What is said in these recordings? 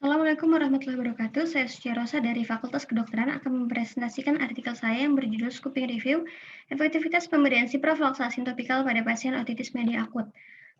Assalamualaikum warahmatullahi wabarakatuh. Saya Suci Rosa dari Fakultas Kedokteran akan mempresentasikan artikel saya yang berjudul Scoping Review, Efektivitas Pemberian Ciprofloxacin Topikal pada Pasien Otitis Media Akut.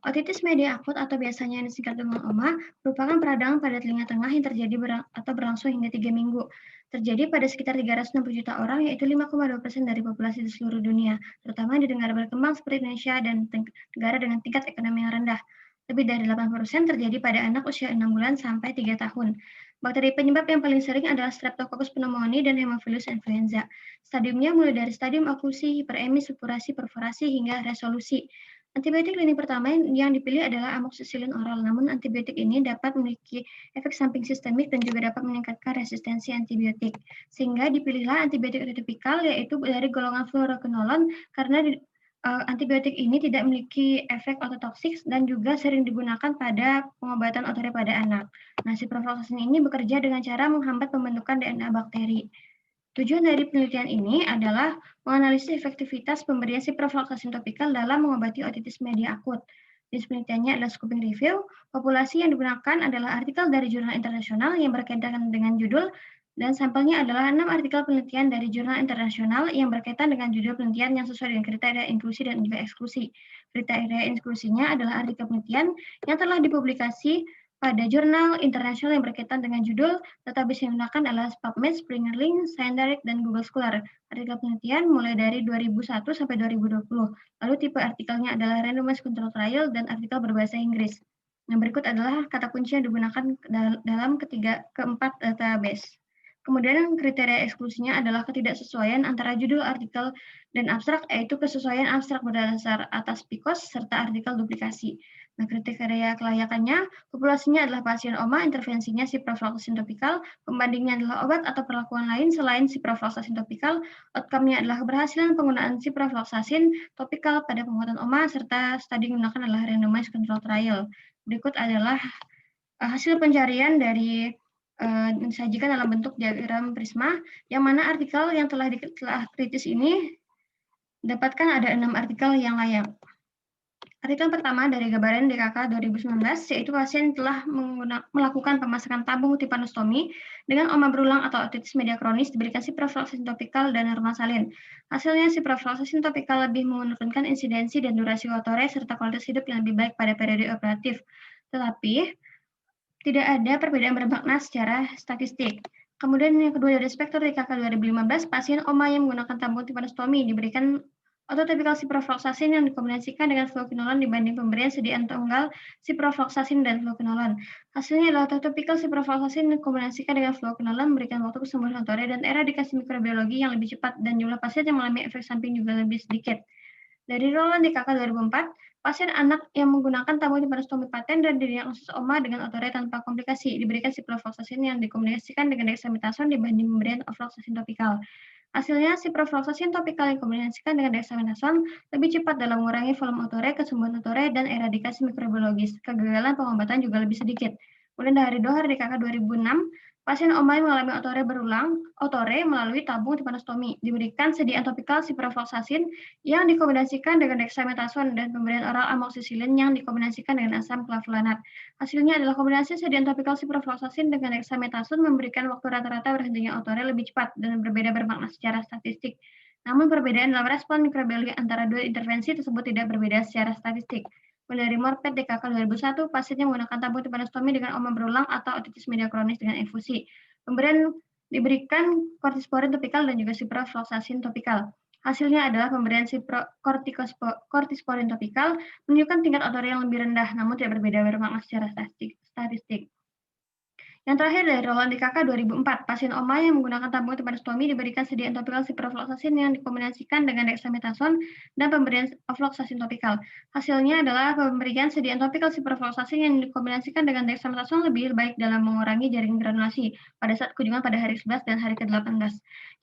Otitis media akut atau biasanya disingkat dengan OMA merupakan peradangan pada telinga tengah yang terjadi atau berlangsung hingga 3 minggu. Terjadi pada sekitar 360 juta orang, yaitu 5,2% dari populasi di seluruh dunia, terutama di negara berkembang seperti Indonesia dan negara dengan tingkat ekonomi yang rendah. Lebih dari 80% terjadi pada anak usia 6 bulan sampai 3 tahun. Bakteri penyebab yang paling sering adalah Streptococcus pneumoniae dan Haemophilus influenza. Stadiumnya mulai dari stadium okusi, hiperemi, supurasi, perforasi, hingga resolusi. Antibiotik lini pertama yang dipilih adalah amoxicillin oral, namun antibiotik ini dapat memiliki efek samping sistemik dan juga dapat meningkatkan resistensi antibiotik. Sehingga dipilihlah antibiotik topikal, yaitu dari golongan fluoroquinolone, karena antibiotik ini tidak memiliki efek ototoksik dan juga sering digunakan pada pengobatan otore pada anak. Nah, ciprofloxacin ini bekerja dengan cara menghambat pembentukan DNA bakteri. Tujuan dari penelitian ini adalah menganalisis efektivitas pemberian ciprofloxacin topikal dalam mengobati otitis media akut. Jenis penelitiannya adalah scoping review. Populasi yang digunakan adalah artikel dari jurnal internasional yang berkaitan dengan judul, dan sampelnya adalah 6 artikel penelitian dari jurnal internasional yang berkaitan dengan judul penelitian yang sesuai dengan kriteria inklusi dan juga eksklusi. Kriteria inklusinya adalah artikel penelitian yang telah dipublikasi pada jurnal internasional yang berkaitan dengan judul. Database yang digunakan adalah PubMed, Springer Link, Scientific, dan Google Scholar. Artikel penelitian mulai dari 2001 sampai 2020. Lalu tipe artikelnya adalah randomized control trial dan artikel berbahasa Inggris. Yang berikut adalah kata kunci yang digunakan dalam keempat database. Kemudian kriteria eksklusinya adalah ketidaksesuaian antara judul artikel dan abstrak, yaitu kesesuaian abstrak berdasar atas PICOS serta artikel duplikasi. Nah, kriteria kelayakannya, populasinya adalah pasien OMA, intervensinya ciprofloxacin topikal, pembandingnya adalah obat atau perlakuan lain selain ciprofloxacin topikal, outcome-nya adalah keberhasilan penggunaan ciprofloxacin topikal pada pengobatan OMA, serta studi yang digunakan adalah randomized control trial. Berikut adalah hasil pencarian dari disajikan dalam bentuk diagram prisma, yang mana artikel yang telah kritis ini dapatkan ada 6 artikel yang layak. Artikel pertama dari gambaran DKK 2019, yaitu pasien telah melakukan pemasangan tabung timpanostomi dengan OMA berulang atau otitis media kronis diberikan ciprofloxacin topikal dan normasalin. Hasilnya, ciprofloxacin topikal lebih menurunkan insidensi dan durasi otore serta kualitas hidup yang lebih baik pada periode operatif. Tetapi, tidak ada perbedaan bermakna secara statistik. Kemudian yang kedua dari spektor DKK 2015, pasien OMA yang menggunakan tabung timpanostomi diberikan ototopikal ciprofloxacin yang dikombinasikan dengan fluoquinolone dibanding pemberian sediaan tunggal ciprofloxacin dan fluoquinolone. Hasilnya adalah ototopikal ciprofloxacin dikombinasikan dengan fluoquinolone memberikan waktu kesembuhan otore dan eradikasi mikrobiologi yang lebih cepat, dan jumlah pasien yang mengalami efek samping juga lebih sedikit. Dari Roland DKK 2004, pasien anak yang menggunakan tabung timpanostomi paten dan didiagnosis OMA dengan otore tanpa komplikasi diberikan ciprofloxacin yang dikombinasikan dengan dexamethasone dibanding pemberian ofloxacin topikal. Hasilnya, ciprofloxacin topikal yang dikombinasikan dengan dexamethasone lebih cepat dalam mengurangi volume otore, kesembuhan otore, dan eradikasi mikrobiologis. Kegagalan pengobatan juga lebih sedikit. Kemudian dari Dohar DKK 2006, pasien OMA yang mengalami otore melalui tabung timpanostomi diberikan sediaan topikal ciprofloxacin yang dikombinasikan dengan dexamethasone dan pemberian oral amoxicillin yang dikombinasikan dengan asam clavulanat. Hasilnya adalah kombinasi sediaan topikal ciprofloxacin dengan dexamethasone memberikan waktu rata-rata berhentinya otore lebih cepat dan berbeda bermakna secara statistik. Namun perbedaan dalam respon mikrobiologi antara dua intervensi tersebut tidak berbeda secara statistik. Dari Morpet DKK 2001, pasien yang menggunakan tabung timpanostomi dengan OMA berulang atau otitis media kronis dengan infusi. Pemberian diberikan kortisporin topikal dan juga ciprofloxacin topikal. Hasilnya adalah pemberian kortisporin topikal menunjukkan tingkat otore yang lebih rendah, namun tidak berbeda bermakna secara statistik. Yang terakhir dari Roland DKK 2004, pasien OMA yang menggunakan tabung timpanostomi diberikan sediaan topikal ciprofloxacin yang dikombinasikan dengan dexamethasone dan pemberian ofloxacin topikal. Hasilnya adalah pemberian sediaan topikal ciprofloxacin yang dikombinasikan dengan dexamethasone lebih baik dalam mengurangi jaring granulasi pada saat kunjungan pada hari 11 dan hari ke-18.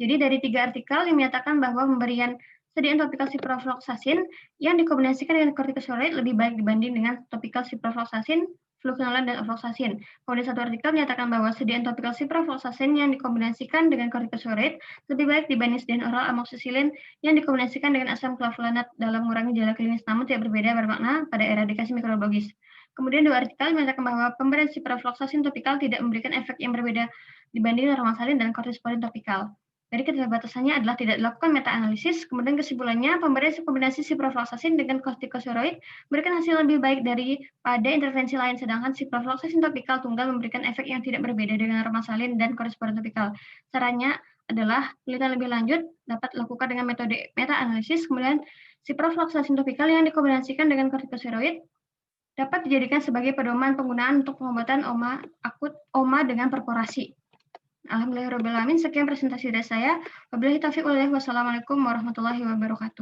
Jadi dari 3 artikel yang menyatakan bahwa pemberian sediaan topikal ciprofloxacin yang dikombinasikan dengan corticosteroid lebih baik dibanding dengan topikal ciprofloxacin, fluocinolone, dan ofloxacin. Kemudian satu artikel menyatakan bahwa sediaan topikal ciprofloxacin yang dikombinasikan dengan corticosteroid lebih baik dibanding sediaan oral amoxicillin yang dikombinasikan dengan asam clavulanat dalam mengurangi gejala klinis, namun tidak berbeda bermakna pada eradikasi mikrobiologis. Kemudian dua artikel menyatakan bahwa pemberian ciprofloxacin topikal tidak memberikan efek yang berbeda dibanding normalsalin dan kortisopolin topikal. Jadi keterbatasannya adalah tidak dilakukan meta-analisis, kemudian kesimpulannya pemberian kombinasi ciprofloxacin dengan kortikosteroid memberikan hasil lebih baik daripada intervensi lain, sedangkan ciprofloxacin topikal tunggal memberikan efek yang tidak berbeda dengan normalsalin dan kortisopolin topikal. Caranya adalah penelitian lebih lanjut dapat dilakukan dengan metode meta-analisis, kemudian ciprofloxacin topikal yang dikombinasikan dengan kortikosteroid dapat dijadikan sebagai pedoman penggunaan untuk pengobatan OMA dengan perforasi. Alhamdulillahirrahmanirrahim. Sekian presentasi dari saya. Wabillahi taufiq walhidayah. Wassalamualaikum warahmatullahi wabarakatuh.